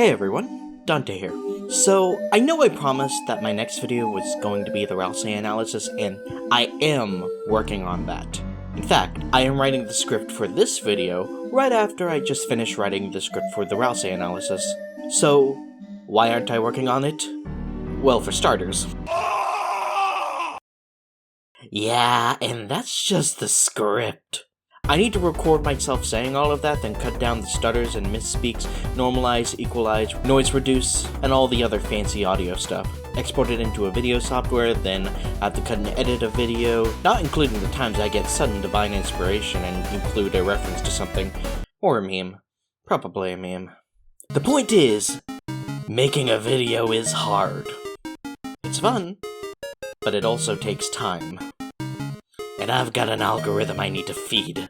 Hey everyone, Dante here. So, I know I promised that my next video was going to be the Ralsei analysis, and I am working on that. In fact, I am writing the script for this video right after I just finished writing the script for the Ralsei analysis. So, why aren't I working on it? Well, for starters. Yeah, and that's just the script. I need to record myself saying all of that, then cut down the stutters and misspeaks, normalize, equalize, noise reduce, and all the other fancy audio stuff. Export it into a video software, then have to cut and edit a video, not including the times I get sudden divine inspiration and include a reference to something. Or a meme. Probably a meme. The point is, making a video is hard. It's fun, but it also takes time. And I've got an algorithm I need to feed.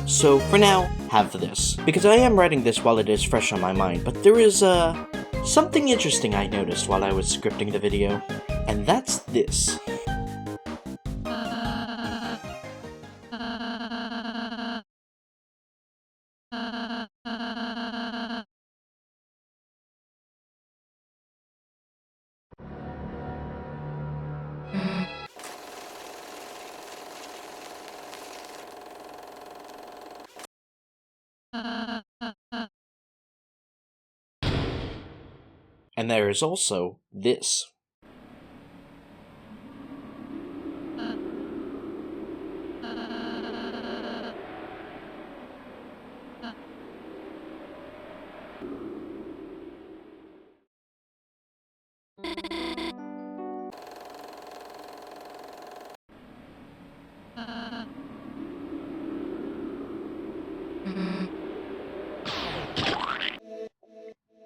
So, for now, have this. Because I am writing this while it is fresh on my mind, but there is, something interesting I noticed while I was scripting the video, and that's this. And there is also this.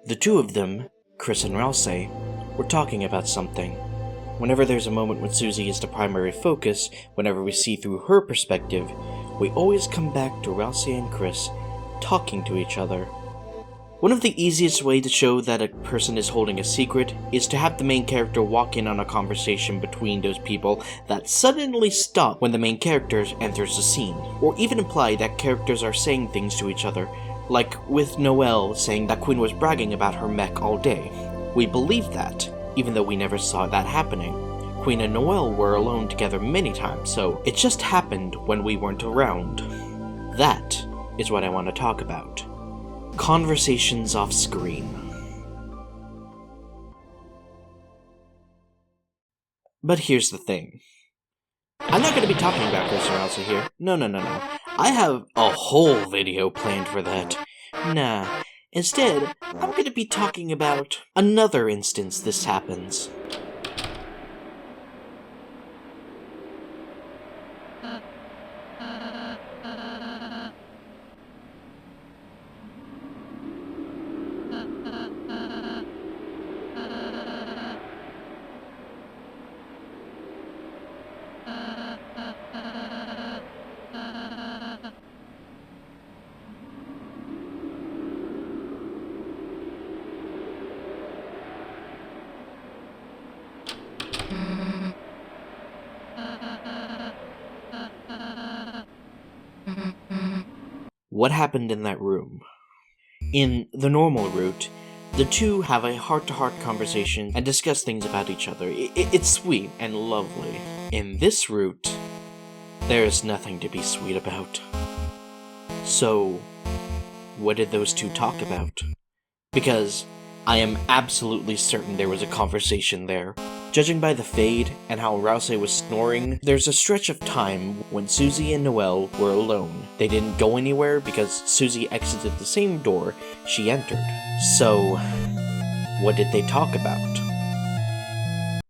The two of them, Kris and Ralsei, were talking about something. Whenever there's a moment when Susie is the primary focus, whenever we see through her perspective, we always come back to Ralsei and Kris talking to each other. One of the easiest ways to show that a person is holding a secret is to have the main character walk in on a conversation between those people that suddenly stop when the main character enters the scene, or even imply that characters are saying things to each other, like with Noelle saying that Quinn was bragging about her mech all day. We believe that, even though we never saw that happening. Quinn and Noelle were alone together many times, so it just happened when we weren't around. That is what I want to talk about. Conversations off screen. But here's the thing. I'm not going to be talking about Kris and Ralsei here. No. I have a whole video planned for that. Nah. Instead, I'm going to be talking about another instance this happens. What happened in that room? In the normal route, the two have a heart-to-heart conversation and discuss things about each other. It's sweet and lovely. In this route, there is nothing to be sweet about. So, what did those two talk about? Because I am absolutely certain there was a conversation there. Judging by the fade and how Ralsei was snoring, there's a stretch of time when Susie and Noelle were alone. They didn't go anywhere because Susie exited the same door she entered. So, what did they talk about?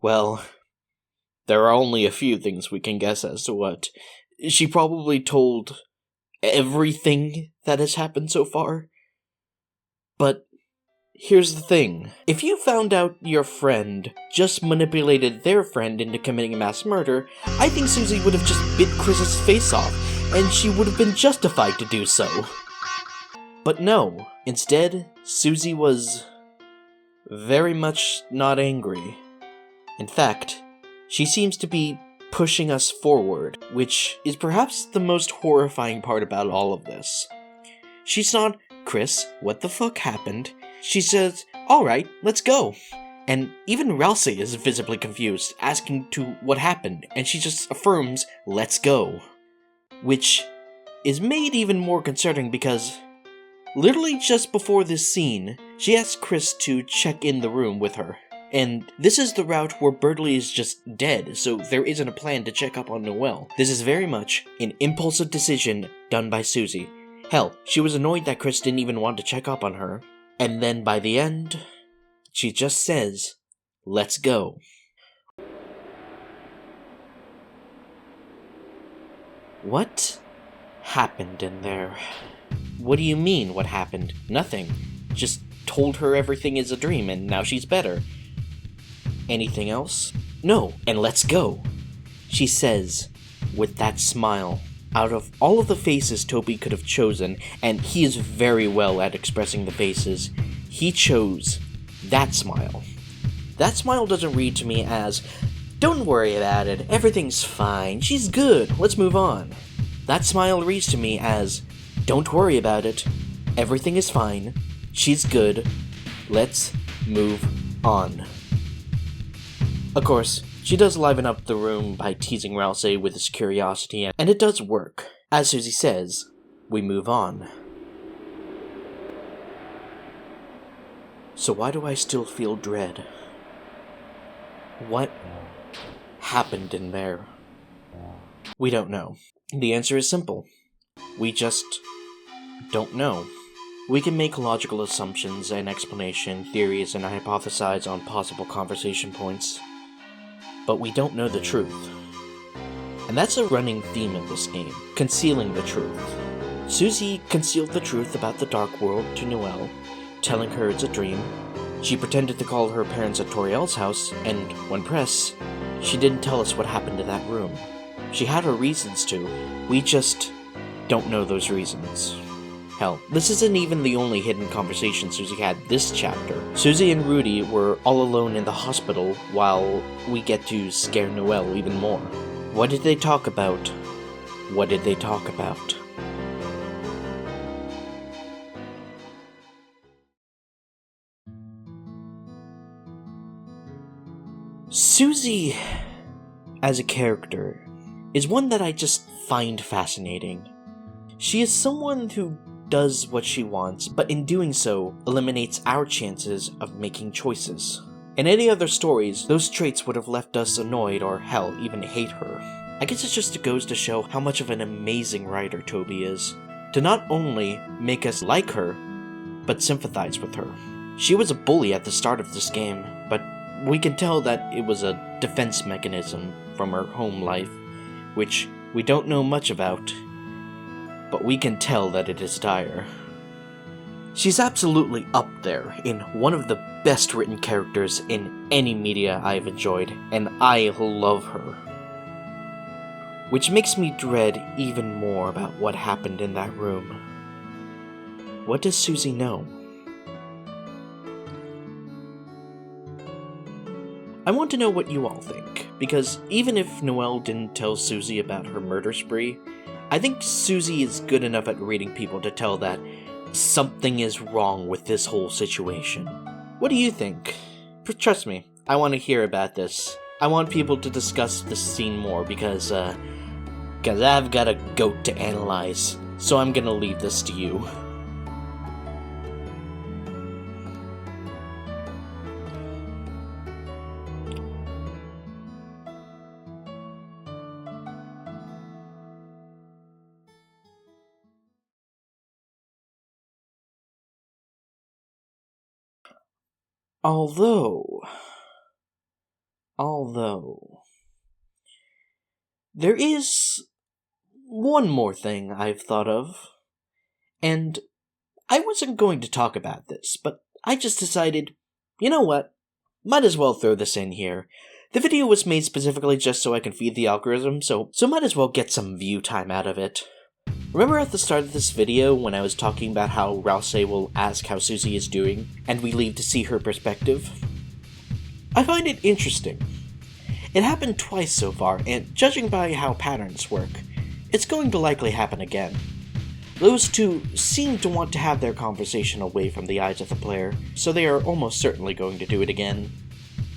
Well, there are only a few things we can guess as to what. She probably told everything that has happened so far. But here's the thing. If you found out your friend just manipulated their friend into committing mass murder, I think Susie would have just bit Kris's face off, and she would have been justified to do so. But no. Instead, Susie was very much not angry. In fact, she seems to be pushing us forward, which is perhaps the most horrifying part about all of this. She's not, "Kris, what the fuck happened?" She says, "Alright, let's go." And even Ralsei is visibly confused, asking to what happened, and she just affirms, "Let's go." Which is made even more concerning because literally just before this scene, she asks Kris to check in the room with her. And this is the route where Birdley is just dead, so there isn't a plan to check up on Noelle. This is very much an impulsive decision done by Susie. Hell, she was annoyed that Kris didn't even want to check up on her. And then by the end, she just says, "Let's go." What happened in there? What do you mean, what happened? Nothing. Just told her everything is a dream and now she's better. Anything else? No, and let's go, she says with that smile. Out of all of the faces Toby could have chosen, and he is very well at expressing the faces, he chose that smile. That smile doesn't read to me as, "Don't worry about it, everything's fine, she's good, let's move on." That smile reads to me as, "Don't worry about it, everything is fine, she's good, let's move on." Of course, she does liven up the room by teasing Ralsei with his curiosity, and it does work. As Susie says, we move on. So why do I still feel dread? What happened in there? We don't know. The answer is simple. We just don't know. We can make logical assumptions and explanation, theories, and hypothesize on possible conversation points, but we don't know the truth. And that's a running theme in this game, concealing the truth. Susie concealed the truth about the dark world to Noelle, telling her it's a dream. She pretended to call her parents at Toriel's house, and when pressed, she didn't tell us what happened in that room. She had her reasons to, we just don't know those reasons. Hell, this isn't even the only hidden conversation Susie had this chapter. Susie and Rudy were all alone in the hospital while we get to scare Noelle even more. What did they talk about? What did they talk about? Susie, as a character, is one that I just find fascinating. She is someone who does what she wants, but in doing so, eliminates our chances of making choices. In any other stories, those traits would have left us annoyed or, hell, even hate her. I guess it just goes to show how much of an amazing writer Toby is, to not only make us like her, but sympathize with her. She was a bully at the start of this game, but we can tell that it was a defense mechanism from her home life, which we don't know much about, but we can tell that it is dire. She's absolutely up there in one of the best written characters in any media I've enjoyed, and I love her. Which makes me dread even more about what happened in that room. What does Susie know? I want to know what you all think, because even if Noelle didn't tell Susie about her murder spree, I think Susie is good enough at reading people to tell that something is wrong with this whole situation. What do you think? Trust me, I want to hear about this. I want people to discuss this scene more because I've got a goat to analyze, so I'm gonna leave this to you. Although, there is one more thing I've thought of, and I wasn't going to talk about this, but I just decided, you know what, might as well throw this in here. The video was made specifically just so I can feed the algorithm, so might as well get some view time out of it. Remember at the start of this video when I was talking about how Ralsei will ask how Susie is doing, and we leave to see her perspective? I find it interesting. It happened twice so far, and judging by how patterns work, it's going to likely happen again. Those two seem to want to have their conversation away from the eyes of the player, so they are almost certainly going to do it again.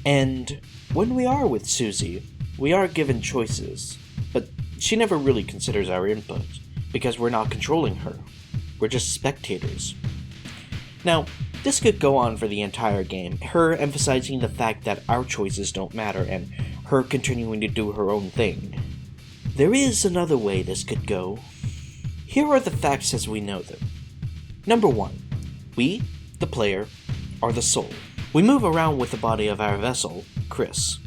And when we are with Susie, we are given choices, but she never really considers our input, because we're not controlling her. We're just spectators. Now, this could go on for the entire game, her emphasizing the fact that our choices don't matter, and her continuing to do her own thing. There is another way this could go. Here are the facts as we know them. Number 1. We, the player, are the soul. We move around with the body of our vessel, Kris.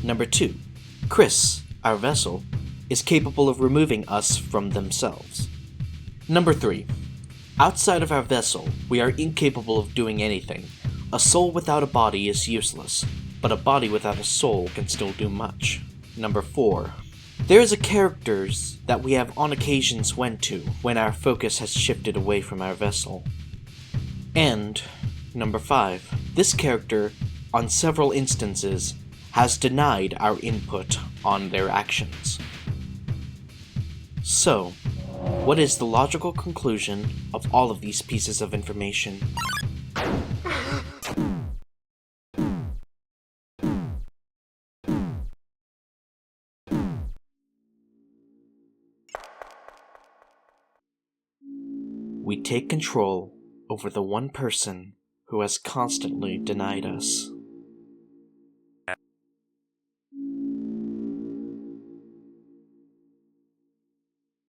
Number 2. Kris, our vessel, is capable of removing us from themselves. Number 3. Outside of our vessel, we are incapable of doing anything. A soul without a body is useless, but a body without a soul can still do much. Number 4. There is a characters that we have on occasions went to when our focus has shifted away from our vessel. And Number 5. This character, on several instances, has denied our input on their actions. So, what is the logical conclusion of all of these pieces of information? We take control over the one person who has constantly denied us.